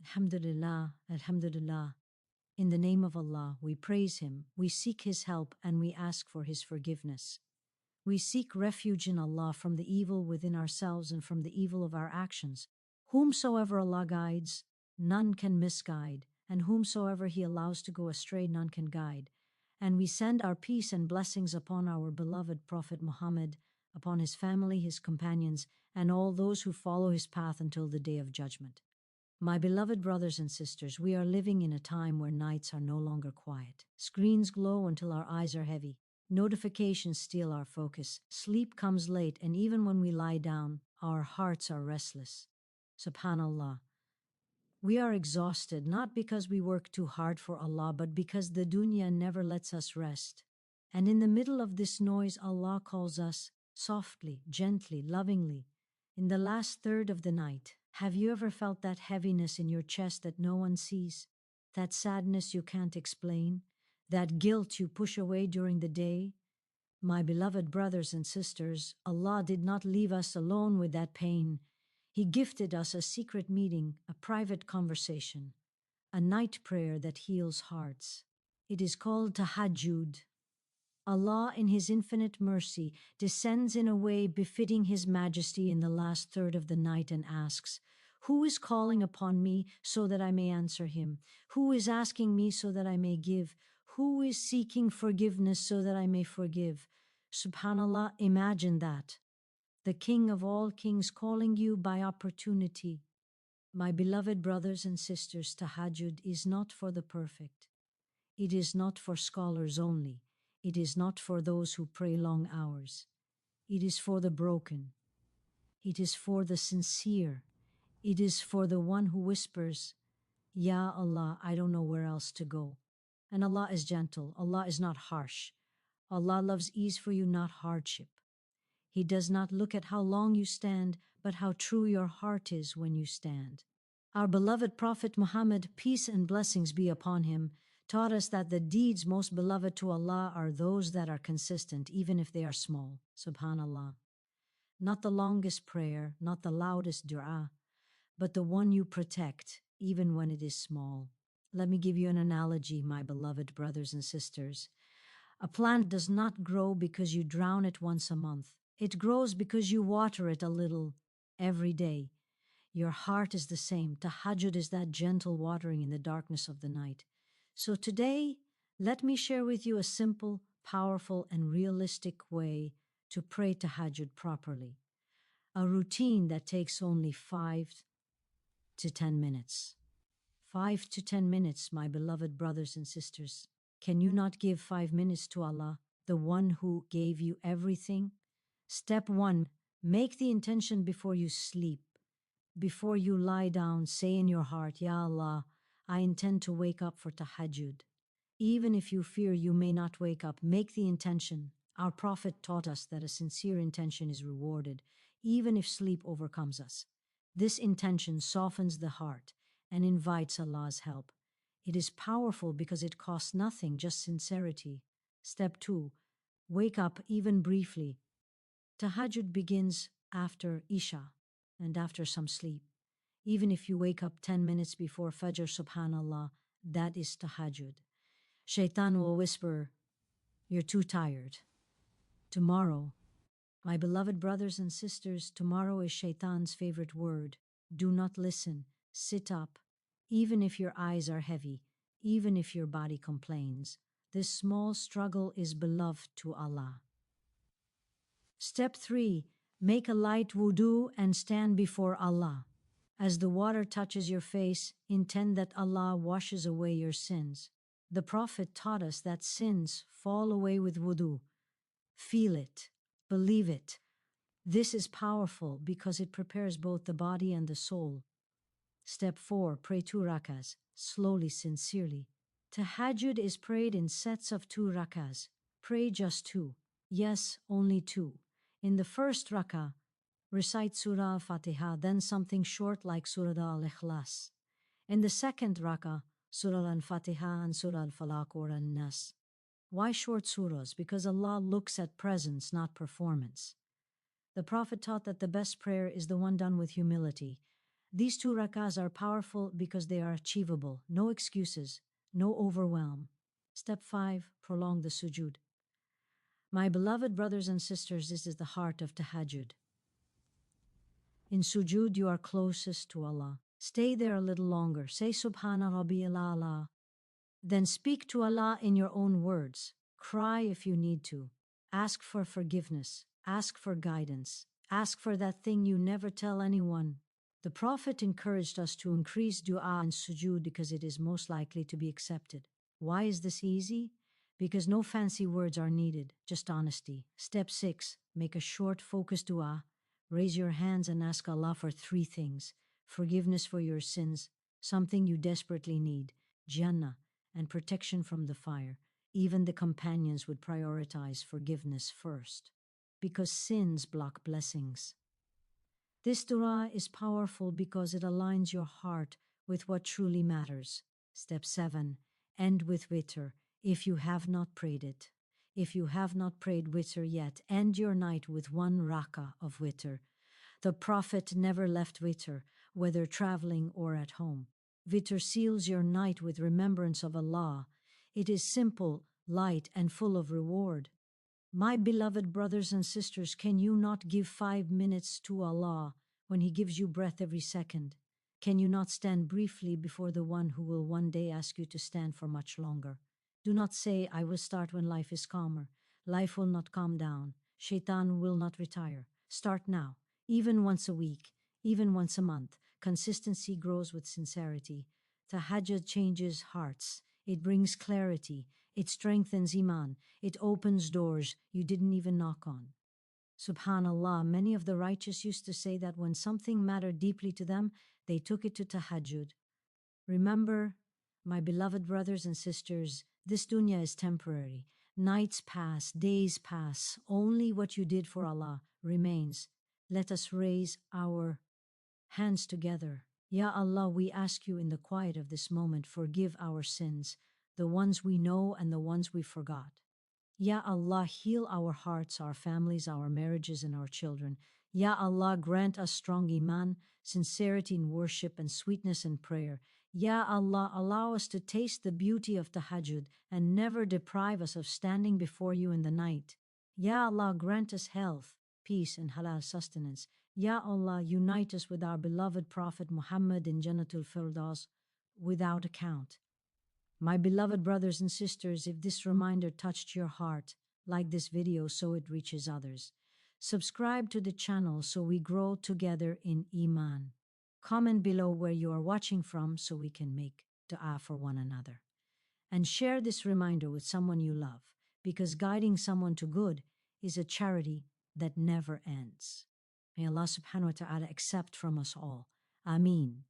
Alhamdulillah, Alhamdulillah. In the name of Allah, we praise Him, we seek His help, and we ask for His forgiveness. We seek refuge in Allah from the evil within ourselves and from the evil of our actions. Whomsoever Allah guides, none can misguide, and whomsoever He allows to go astray, none can guide. And we send our peace and blessings upon our beloved Prophet Muhammad, upon his family, his companions, and all those who follow his path until the day of judgment. My beloved brothers and sisters, we are living in a time where nights are no longer quiet. Screens glow until our eyes are heavy. Notifications steal our focus. Sleep comes late, and even when we lie down, our hearts are restless. Subhanallah. We are exhausted not because we work too hard for Allah, but because the dunya never lets us rest. And in the middle of this noise, Allah calls us softly, gently, lovingly. In the last third of the night, have you ever felt that heaviness in your chest that no one sees? That sadness you can't explain? That guilt you push away during the day? My beloved brothers and sisters, Allah did not leave us alone with that pain. He gifted us a secret meeting, a private conversation, a night prayer that heals hearts. It is called Tahajjud. Allah, in His infinite mercy, descends in a way befitting His majesty in the last third of the night and asks, "Who is calling upon me so that I may answer him? Who is asking me so that I may give? Who is seeking forgiveness so that I may forgive?" Subhanallah, imagine that. The King of all kings calling you by opportunity. My beloved brothers and sisters, Tahajjud is not for the perfect. It is not for scholars only. It is not for those who pray long hours. It is for the broken. It is for the sincere. It is for the one who whispers, "Ya Allah, I don't know where else to go." And Allah is gentle. Allah is not harsh. Allah loves ease for you, not hardship. He does not look at how long you stand, but how true your heart is when you stand. Our beloved Prophet Muhammad, peace and blessings be upon him, taught us that the deeds most beloved to Allah are those that are consistent, even if they are small. Subhanallah. Not the longest prayer, not the loudest dua, but the one you protect, even when it is small. Let me give you an analogy, my beloved brothers and sisters. A plant does not grow because you drown it once a month. It grows because you water it a little every day. Your heart is the same. Tahajjud is that gentle watering in the darkness of the night. So today, let me share with you a simple, powerful, and realistic way to pray Tahajjud properly. A routine that takes only 5 to 10 minutes. 5 to 10 minutes, my beloved brothers and sisters. Can you not give 5 minutes to Allah, the one who gave you everything? Step 1, make the intention before you sleep. Before you lie down, say in your heart, "Ya Allah, I intend to wake up for Tahajjud." Even if you fear you may not wake up, make the intention. Our Prophet taught us that a sincere intention is rewarded, even if sleep overcomes us. This intention softens the heart and invites Allah's help. It is powerful because it costs nothing, just sincerity. Step 2, wake up even briefly. Tahajjud begins after Isha and after some sleep. Even if you wake up 10 minutes before Fajr, subhanallah, that is Tahajjud. Shaitan will whisper, "You're too tired." Tomorrow, my beloved brothers and sisters, tomorrow is Shaitan's favorite word. Do not listen. Sit up. Even if your eyes are heavy, even if your body complains, this small struggle is beloved to Allah. Step 3, make a light wudu and stand before Allah. As the water touches your face, intend that Allah washes away your sins. The Prophet taught us that sins fall away with wudu. Feel it, believe it. This is powerful because it prepares both the body and the soul. Step 4, pray 2 rakas, slowly, sincerely. Tahajjud is prayed in sets of 2 rakas. Pray just 2. Yes, only 2. In the first rakah, recite Surah Al-Fatiha, then something short like Surah Al-Ikhlas. In the second rakah, Surah Al-Fatiha and Surah Al-Falaq or An-Nas. Why short surahs? Because Allah looks at presence, not performance. The Prophet taught that the best prayer is the one done with humility. These 2 rakahs are powerful because they are achievable. No excuses, no overwhelm. Step 5, prolong the sujood. My beloved brothers and sisters, this is the heart of tahajjud. In sujood, you are closest to Allah. Stay there a little longer. Say Subhana Rabbiyal A'la. Then speak to Allah in your own words. Cry if you need to. Ask for forgiveness. Ask for guidance. Ask for that thing you never tell anyone. The Prophet encouraged us to increase dua and sujood because it is most likely to be accepted. Why is this easy? Because no fancy words are needed, just honesty. Step 6, make a short, focused dua. Raise your hands and ask Allah for 3 things: forgiveness for your sins, something you desperately need, Jannah, and protection from the fire. Even the companions would prioritize forgiveness first, because sins block blessings. This dua is powerful because it aligns your heart with what truly matters. Step 7, end with witr if you have not prayed it. If you have not prayed witr yet, end your night with 1 rakah of witr. The Prophet never left witr, whether traveling or at home. Witr seals your night with remembrance of Allah. It is simple, light, and full of reward. My beloved brothers and sisters, can you not give 5 minutes to Allah when He gives you breath every second? Can you not stand briefly before the one who will one day ask you to stand for much longer? Do not say, I will start when life is calmer. Life will not calm down. Shaitan will not retire. Start now, even once a week, even once a month. Consistency grows with sincerity. Tahajjud changes hearts. It brings clarity. It strengthens iman. It opens doors you didn't even knock on. Subhanallah, many of the righteous used to say that when something mattered deeply to them, they took it to tahajjud. Remember, my beloved brothers and sisters, this dunya is temporary. Nights pass, days pass. Only what you did for Allah remains. Let us raise our hands together. Ya Allah, we ask you in the quiet of this moment, forgive our sins, the ones we know and the ones we forgot. Ya Allah, heal our hearts, our families, our marriages, and our children. Ya Allah, grant us strong iman, sincerity in worship, and sweetness in prayer. Ya Allah, allow us to taste the beauty of tahajjud and never deprive us of standing before you in the night. Ya Allah, grant us health, peace, and halal sustenance. Ya Allah, unite us with our beloved Prophet Muhammad in Jannatul Firdaus without account. My beloved brothers and sisters, if this reminder touched your heart, like this video so it reaches others. Subscribe to the channel so we grow together in Iman. Comment below where you are watching from so we can make dua for one another. And share this reminder with someone you love, because guiding someone to good is a charity that never ends. May Allah subhanahu wa ta'ala accept from us all. Ameen.